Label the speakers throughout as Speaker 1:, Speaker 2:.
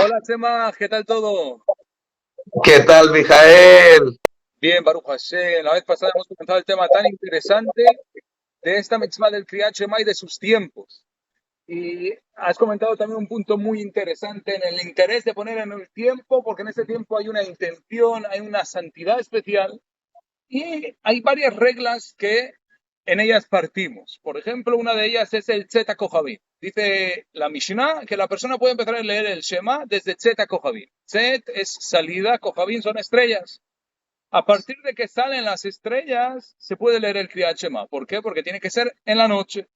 Speaker 1: Hola, Chema, ¿qué tal todo?
Speaker 2: ¿Qué tal, Mijael?
Speaker 1: Bien, Baruch Hashem. La vez pasada hemos comentado el tema tan interesante de esta mitzvah del Kriyat Shema y de sus tiempos. Y has comentado también un punto muy interesante en el interés de poner en el tiempo, porque en ese tiempo hay una intención, hay una santidad especial y hay varias reglas que en ellas partimos. Por ejemplo, una de ellas es el Tzeta Kohavim. Dice la Mishnah que la persona puede empezar a leer el Shema desde Tzeta Kohavim. Tzet es salida, Kohavim son estrellas. A partir de que salen las estrellas, se puede leer el Kriyat Shema. ¿Por qué? Porque tiene que ser en la noche.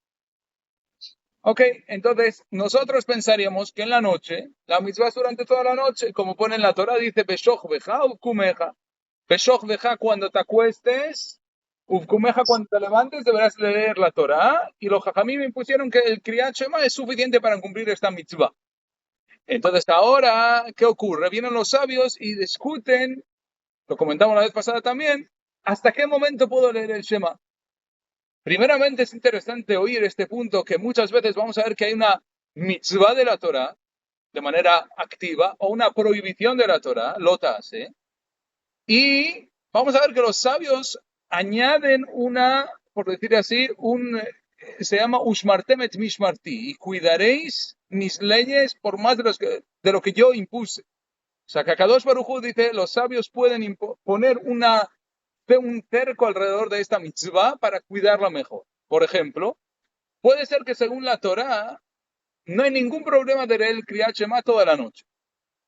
Speaker 1: Ok, entonces nosotros pensaríamos que en la noche, la mitzvah es durante toda la noche, como pone en la Torah, dice Beshoch Beja Uvkumeja. Beshoch Beja cuando te acuestes, Uvkumeja cuando te levantes, deberás leer la Torah. Y los Jajamim me impusieron que el Kriyat Shema es suficiente para cumplir esta mitzvah. Entonces ahora, ¿qué ocurre? Vienen los sabios y discuten, lo comentamos la vez pasada también, ¿hasta qué momento puedo leer el Shema? Primeramente es interesante oír este punto que muchas veces vamos a ver que hay una mitzvah de la Torah de manera activa o una prohibición de la Torah, lota hace, y vamos a ver que los sabios añaden una, por decir así, se llama Ushmartemet Mishmarti, y cuidaréis mis leyes por más de lo que yo impuse. O sea, que Akadosh Baruj Hu dice, los sabios pueden poner un cerco alrededor de esta mitzvah para cuidarla mejor. Por ejemplo, puede ser que según la Torah no hay ningún problema de leer el Kriyat Shema toda la noche.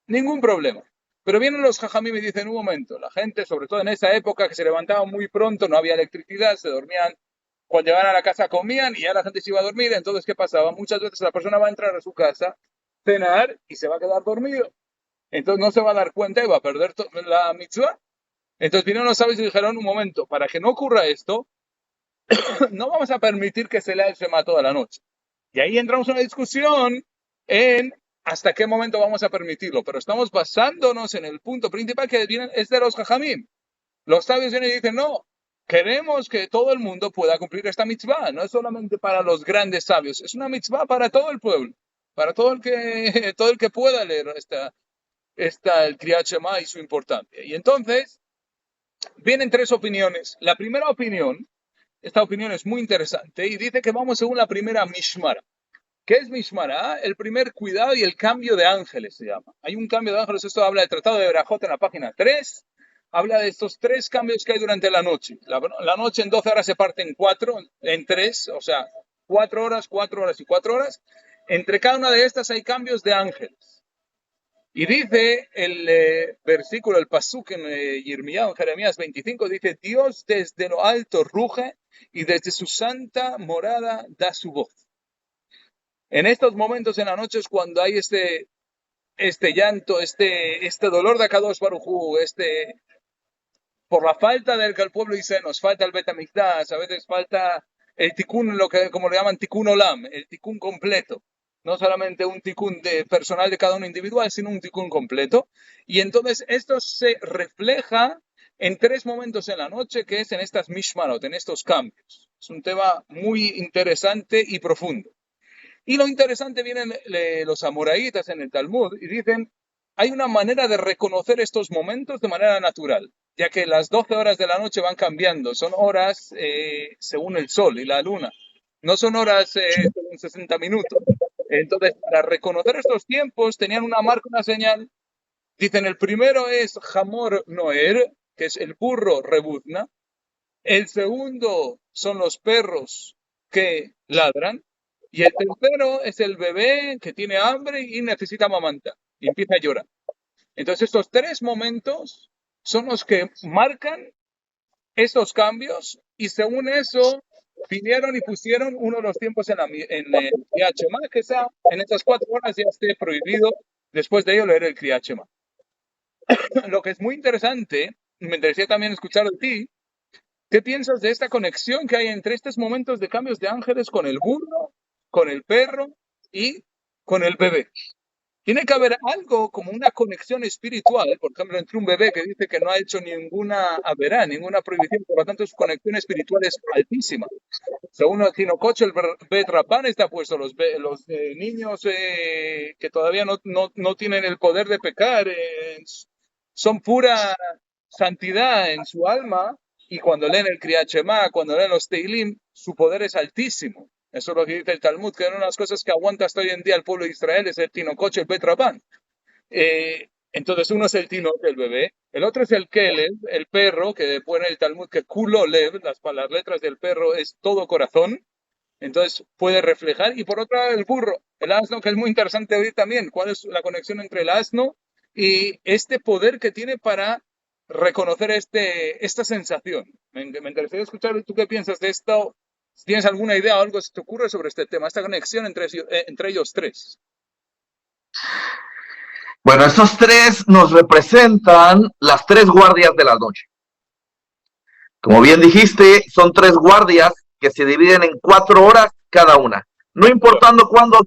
Speaker 1: Ningún problema. Pero vienen los jajamí y me dicen, un momento, la gente, sobre todo en esa época que se levantaba muy pronto, no había electricidad, se dormían, cuando llegaban a la casa comían y ya la gente se iba a dormir. Entonces, ¿qué pasaba? Muchas veces la persona va a entrar a su casa, cenar y se va a quedar dormido. Entonces no se va a dar cuenta y va a perder la mitzvah. Entonces vinieron los sabios y dijeron, un momento, para que no ocurra esto, no vamos a permitir que se lea el Shema toda la noche. Y ahí entramos en una discusión en hasta qué momento vamos a permitirlo, pero estamos basándonos en el punto principal que viene, es de los jajamim. Los sabios vienen y dicen, no, queremos que todo el mundo pueda cumplir esta mitzvah, no es solamente para los grandes sabios, es una mitzvah para todo el pueblo, para todo el que, todo el que pueda leer el Kriyat Shema y su importancia. Y entonces vienen tres opiniones. La primera opinión, esta opinión es muy interesante y dice que vamos según la primera Mishmara. ¿Qué es Mishmara? El primer cuidado y el cambio de ángeles se llama. Hay un cambio de ángeles, esto habla del Tratado de Berajot en la página 3. Habla de estos tres cambios que hay durante la noche. La noche en 12 horas se parte en cuatro, en tres, o sea, 4 horas, 4 horas y 4 horas. Entre cada una de estas hay cambios de ángeles. Y dice el versículo, el pasuk en Yirmiyahu, en Jeremías 25, dice, Dios desde lo alto ruge y desde su santa morada da su voz. En estos momentos en la noche es cuando hay este llanto, este dolor de Akadosh Baruj Hu, por la falta del que el pueblo dice, nos falta el Betamigdash, a veces falta el tikkun, lo que como le llaman tikkun olam, el tikkun completo. No solamente un tikkun personal de cada uno individual, sino un tikkun completo. Y entonces esto se refleja en tres momentos en la noche, que es en estas mishmarot, en estos cambios. Es un tema muy interesante y profundo. Y lo interesante vienen los amoraítas en el Talmud y dicen, hay una manera de reconocer estos momentos de manera natural, ya que las 12 horas de la noche van cambiando, son horas según el sol y la luna, no son horas según 60 minutos. Entonces, para reconocer estos tiempos, tenían una marca, una señal. Dicen, el primero es Hamor Noer, que es el burro rebuzna. El segundo son los perros que ladran. Y el tercero es el bebé que tiene hambre y necesita amamantar. Y empieza a llorar. Entonces estos tres momentos son los que marcan estos cambios y según eso vinieron y pusieron uno de los tiempos en el Kriyat Shema, que sea en estas 4 horas ya esté prohibido después de ello leer el Kriyat Shema. Lo que es muy interesante, me interesaría también escuchar de ti, ¿qué piensas de esta conexión que hay entre estos momentos de cambios de ángeles con el burro, con el perro y con el bebé? Tiene que haber algo como una conexión espiritual, por ejemplo, entre un bebé que dice que no ha hecho ninguna averá, ninguna prohibición, por lo tanto su conexión espiritual es altísima. Según el Tinococho, el Bet Rabban está puesto, los niños que todavía no tienen el poder de pecar, son pura santidad en su alma, y cuando leen el Kriyat Shema, cuando leen los Teilim, su poder es altísimo. Eso es lo que dice el Talmud, que una de las cosas que aguanta hasta hoy en día el pueblo de Israel es el Tinocoche, el Bet Rabban. Entonces uno es el Tinoc, el bebé, el otro es el Kelev, el perro, que pone el Talmud que Kulo Lev, las letras del perro es todo corazón, entonces puede reflejar, y por otro lado el burro, el asno, que es muy interesante oír también, cuál es la conexión entre el asno y este poder que tiene para reconocer esta sensación. Me interesaría escuchar tú qué piensas de esto, si tienes alguna idea o algo que te ocurre sobre este tema, esta conexión entre ellos tres.
Speaker 2: Bueno, esos tres nos representan las tres guardias de la noche. Como bien dijiste, son tres guardias que se dividen en 4 horas cada una. No importando cuándo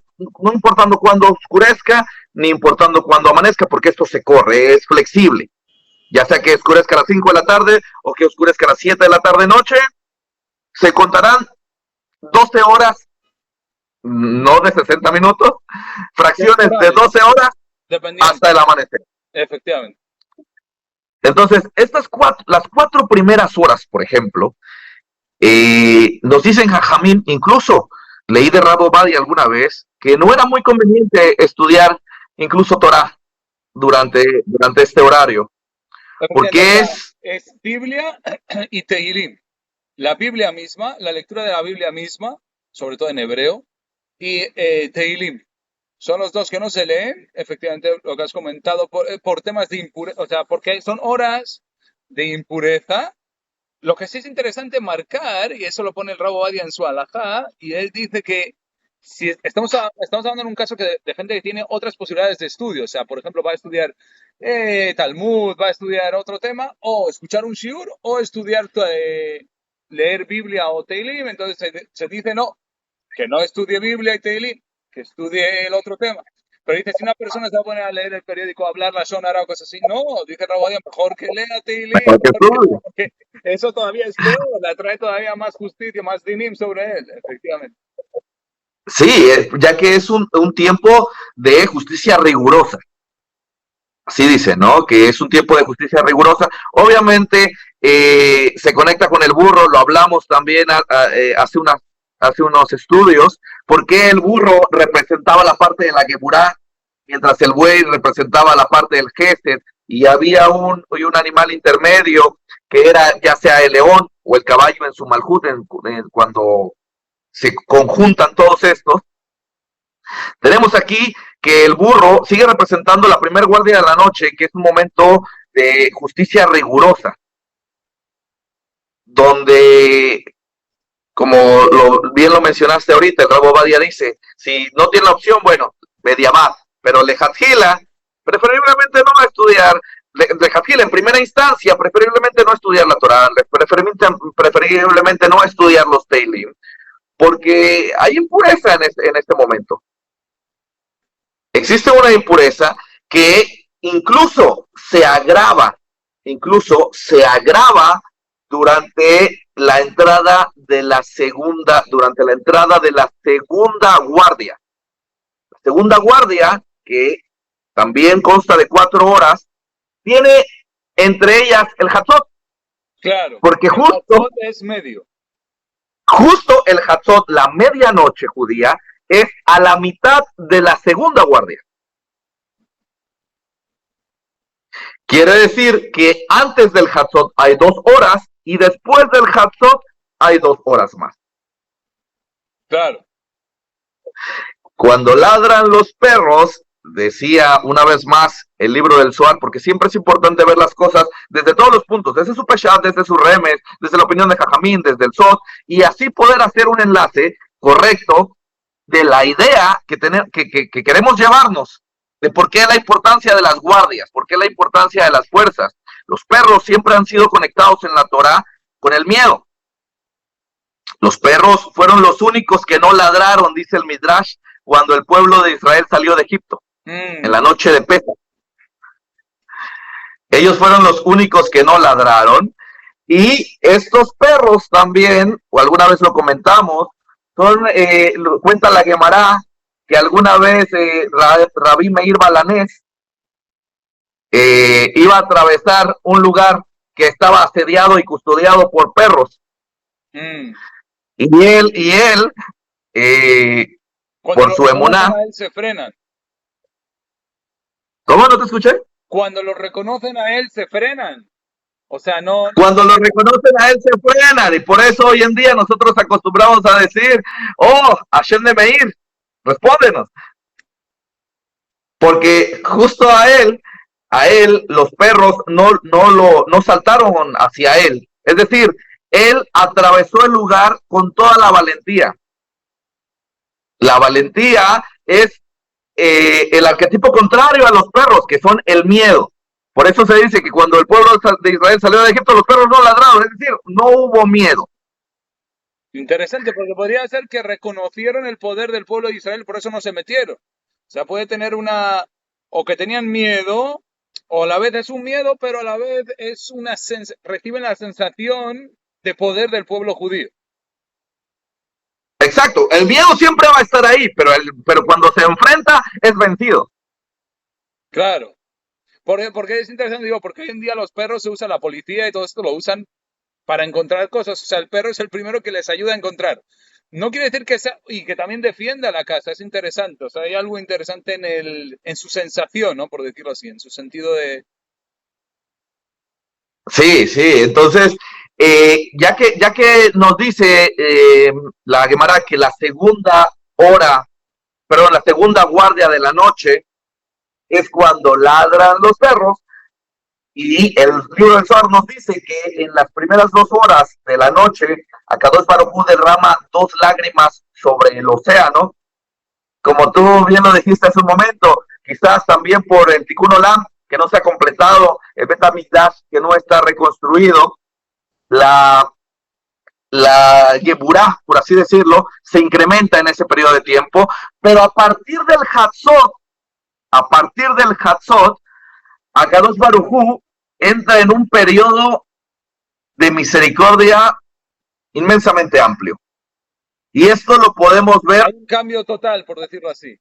Speaker 2: oscurezca, ni importando cuándo amanezca, porque esto se corre, es flexible. Ya sea que oscurezca a las 5 de la tarde o que oscurezca a las 7 de la tarde noche, se contarán 12 horas, no de 60 minutos, fracciones de 12 horas hasta el amanecer.
Speaker 1: Efectivamente.
Speaker 2: Entonces, las 4 primeras horas, por ejemplo, nos dicen Jajamín, incluso leí de Rab Ovadia alguna vez, que no era muy conveniente estudiar incluso Torah durante este horario. Porque
Speaker 1: es Biblia y Tehilim. La Biblia misma, la lectura de la Biblia misma, sobre todo en hebreo, y Tehilim. Son los dos que no se leen, efectivamente, lo que has comentado, por temas de impureza, o sea, porque son horas de impureza. Lo que sí es interesante marcar, y eso lo pone el Rab Ovadia en su halajá, y él dice que si estamos hablando en un caso de gente que tiene otras posibilidades de estudio, o sea, por ejemplo, va a estudiar Talmud, va a estudiar otro tema, o escuchar un shiur, o estudiar, leer Biblia o Teilim, entonces se dice no, que no estudie Biblia y Teilim, que estudie el otro tema. Pero dice, si una persona se va a poner a leer el periódico, a hablar la Shonara o cosas así, no, dice Rab Ovadia, mejor que lea Teilim, porque eso todavía es peor, le trae todavía más justicia, más dinim sobre él, efectivamente.
Speaker 2: Sí, ya que es un tiempo de justicia rigurosa. Así dice, ¿no? Que es un tiempo de justicia rigurosa. Obviamente se conecta con el burro, lo hablamos también hace unos estudios, porque el burro representaba la parte de la Geburá, mientras el buey representaba la parte del Gesed, y había un animal intermedio que era ya sea el león o el caballo en su Malhut, cuando se conjuntan todos estos. Tenemos aquí que el burro sigue representando la primera guardia de la noche, que es un momento de justicia rigurosa, donde, como bien lo mencionaste ahorita, el Rab Ovadia dice, si no tiene la opción, bueno, media más, pero lejatjila, preferiblemente no estudiar, lejatjila en primera instancia, preferiblemente no estudiar la Torah, preferiblemente no estudiar los Teilim, porque hay impureza en este momento. Existe una impureza que incluso se agrava durante la entrada de la segunda guardia. La segunda guardia, que también consta de 4 horas, tiene entre ellas el Hatzot.
Speaker 1: Claro,
Speaker 2: porque
Speaker 1: el Hatzot es medio.
Speaker 2: Justo el Hatzot, la medianoche judía, es a la mitad de la segunda guardia. Quiere decir que antes del Hatzot hay 2 horas y después del Hatzot hay 2 horas más.
Speaker 1: Claro.
Speaker 2: Cuando ladran los perros, decía una vez más el libro del Zohar, porque siempre es importante ver las cosas desde todos los puntos, desde su Peshat, desde su Remes, desde la opinión de Jajamín, desde el Sot, y así poder hacer un enlace correcto de la idea que queremos llevarnos, de por qué la importancia de las guardias, por qué la importancia de las fuerzas. Los perros siempre han sido conectados en la Torah con el miedo. Los perros fueron los únicos que no ladraron, dice el Midrash, cuando el pueblo de Israel salió de Egipto. en la noche de Pesach. Ellos fueron los únicos que no ladraron. Y estos perros también, o alguna vez lo comentamos, cuenta la Gemara que alguna vez Rabí Meir Balanés iba a atravesar un lugar que estaba asediado y custodiado por perros. Y él por su emuná,
Speaker 1: se frenan.
Speaker 2: ¿Cómo? ¿No te escuché?
Speaker 1: Cuando lo reconocen a él, se frenan. O sea, no.
Speaker 2: Cuando lo reconocen a él, se frenan. Y por eso hoy en día nosotros acostumbramos a decir, oh, Hashem de Meir, respóndenos. Porque justo a él, los perros no saltaron hacia él. Es decir, él atravesó el lugar con toda la valentía. La valentía es el arquetipo contrario a los perros, que son el miedo. Por eso se dice que cuando el pueblo de Israel salió de Egipto, los perros no ladraron, es decir, no hubo miedo.
Speaker 1: Interesante, porque podría ser que reconocieron el poder del pueblo de Israel, por eso no se metieron. O sea, puede tener o que tenían miedo, o a la vez es un miedo, pero a la vez es reciben la sensación de poder del pueblo judío.
Speaker 2: Exacto, el miedo siempre va a estar ahí, pero cuando se enfrenta es vencido.
Speaker 1: Claro, porque es interesante, digo, porque hoy en día los perros se usa la policía y todo esto lo usan para encontrar cosas, o sea, el perro es el primero que les ayuda a encontrar. No quiere decir que y que también defienda la casa, es interesante, o sea, hay algo interesante en su sensación, ¿no? Por decirlo así, en su sentido de...
Speaker 2: Sí, entonces, ya que nos dice la Gemara que la segunda guardia de la noche es cuando ladran los perros, y el libro del Zohar nos dice que en las primeras 2 horas de la noche, Akadosh Baruj Hu derrama 2 lágrimas sobre el océano, como tú bien lo dijiste hace un momento, quizás también por el Tikkun Olam, que no se ha completado, el Bet HaMikdash, que no está reconstruido, la Yeburá, por así decirlo, se incrementa en ese periodo de tiempo, pero a partir del Hatzot, Akadosh Baruj Hu entra en un periodo de misericordia inmensamente amplio. Y esto lo podemos ver.
Speaker 1: Hay un cambio total, por decirlo así.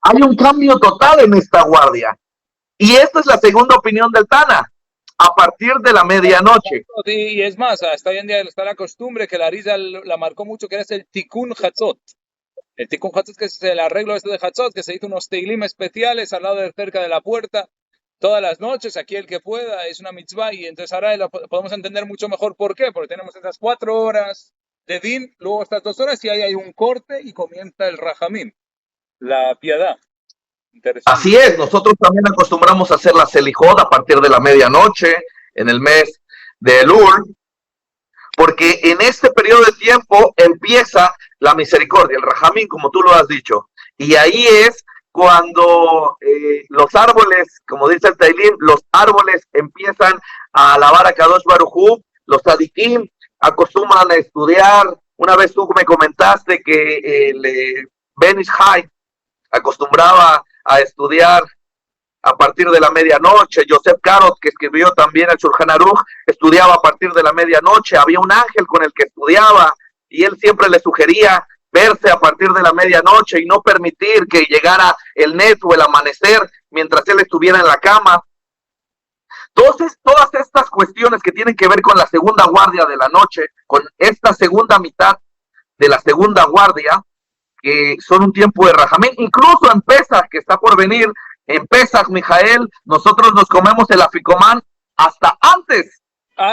Speaker 2: Hay un cambio total en esta guardia. Y esta es la segunda opinión del Tana, a partir de la medianoche.
Speaker 1: Y es más, hasta hoy en día está la costumbre que la Arisa la marcó mucho, que es el Tikkun Hatzot. El Tikkun Hatzot, que es el arreglo de Hatzot, que se hizo unos teilim especiales al lado cerca de la puerta, todas las noches, aquí el que pueda, es una mitzvah, y entonces ahora podemos entender mucho mejor por qué, porque tenemos esas 4 horas de din, luego estas 2 horas, y ahí hay un corte y comienza el Rahamim, la piedad.
Speaker 2: Así es, nosotros también acostumbramos a hacer la Selijot a partir de la medianoche, en el mes de Elul, porque en este periodo de tiempo empieza la misericordia, el Rahamim, como tú lo has dicho, y ahí es cuando los árboles, como dice el Teilim, los árboles empiezan a alabar a Kadosh Baruj Hu, los tzadikim acostumbran a estudiar. Una vez tú me comentaste que Ben Ish Chai acostumbraba a estudiar a partir de la medianoche. Yosef Karot, que escribió también el Shulchan Aruch, estudiaba a partir de la medianoche. Había un ángel con el que estudiaba y él siempre le sugería verse a partir de la medianoche y no permitir que llegara el net o el amanecer mientras él estuviera en la cama. Entonces, todas estas cuestiones que tienen que ver con la segunda guardia de la noche, con esta segunda mitad de la segunda guardia, que son un tiempo de Rahamim, incluso en Pesach, que está por venir, en Pesach, Mijael, nosotros nos comemos el aficomán hasta antes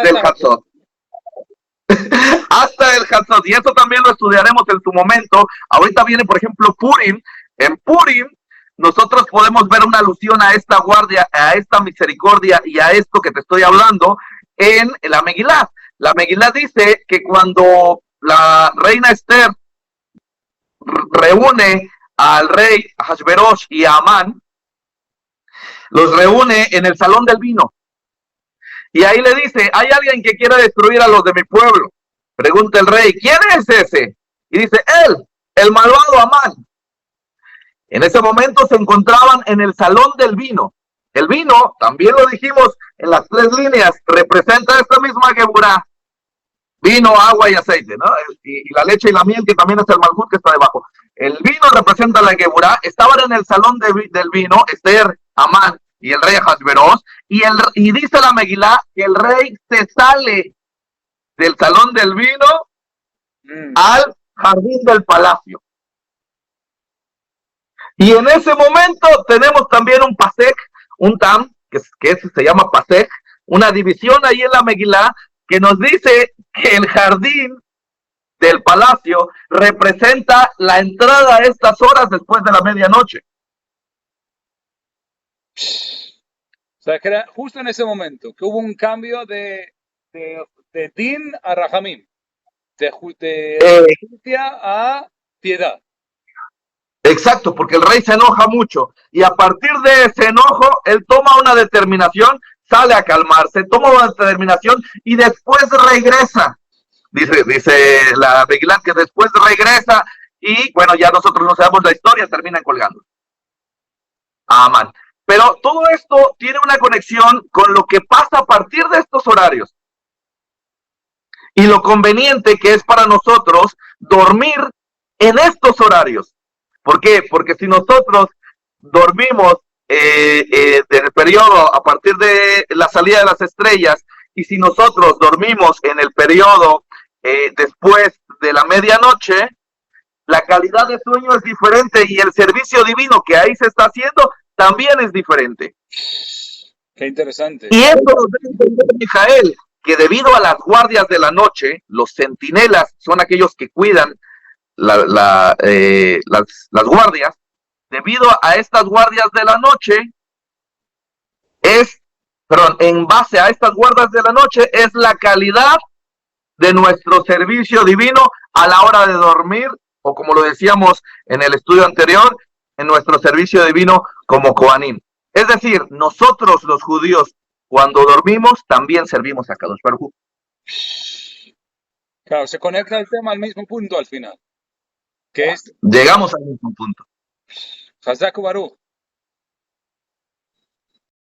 Speaker 2: del Hatzot. Hasta el Hatzot, y eso también lo estudiaremos en su momento. Ahorita viene, por ejemplo, Purim. En Purim nosotros podemos ver una alusión a esta guardia, a esta misericordia y a esto que te estoy hablando en la Megilá. La Megilá dice que cuando la reina Esther reúne al rey Ahasverosh y a Amán, los reúne en el salón del vino. Y ahí le dice, hay alguien que quiere destruir a los de mi pueblo. Pregunta el rey, ¿quién es ese? Y dice, él, el malvado Amán. En ese momento se encontraban en el salón del vino. El vino, también lo dijimos en las 3 líneas, representa esta misma Geburá. Vino, agua y aceite, ¿no? Y la leche y la miel, que también es el malhut que está debajo. El vino representa la Geburá. Estaban en el salón del vino, Esther, Amán y el rey Ahasveros, y dice la Megilá que el rey se sale del salón del vino al jardín del palacio. Y en ese momento tenemos también un pasek, un tam, que se llama pasek, una división ahí en la Megilá, que nos dice que el jardín del palacio representa la entrada a estas horas después de la medianoche.
Speaker 1: O sea, que era justo en ese momento que hubo un cambio de din a rahamim, de justicia a piedad.
Speaker 2: Exacto, porque el rey se enoja mucho y a partir de ese enojo él toma una determinación, sale a calmarse, toma una determinación y después regresa. Dice la Megilá que después regresa y bueno, ya nosotros no sabemos la historia, terminan colgando a Amán. Pero todo esto tiene una conexión con lo que pasa a partir de estos horarios y lo conveniente que es para nosotros dormir en estos horarios. ¿Por qué? Porque si nosotros dormimos del periodo a partir de la salida de las estrellas y si nosotros dormimos en el periodo después de la medianoche, la calidad de sueño es diferente y el servicio divino que ahí se está haciendo también es diferente.
Speaker 1: Qué interesante.
Speaker 2: Y esto nos debe entender Mijael, que debido a las guardias de la noche, los centinelas son aquellos que cuidan las guardias, debido a estas guardias de la noche, en base a estas guardias de la noche, es la calidad de nuestro servicio divino a la hora de dormir, o como lo decíamos en el estudio anterior, en nuestro servicio divino como Kohanim. Es decir, nosotros los judíos, cuando dormimos, también servimos a Kadosh Baruj Hu.
Speaker 1: Claro, se conecta el tema al mismo punto al final, que es
Speaker 2: Llegamos al mismo punto.
Speaker 1: Hazak Baruch.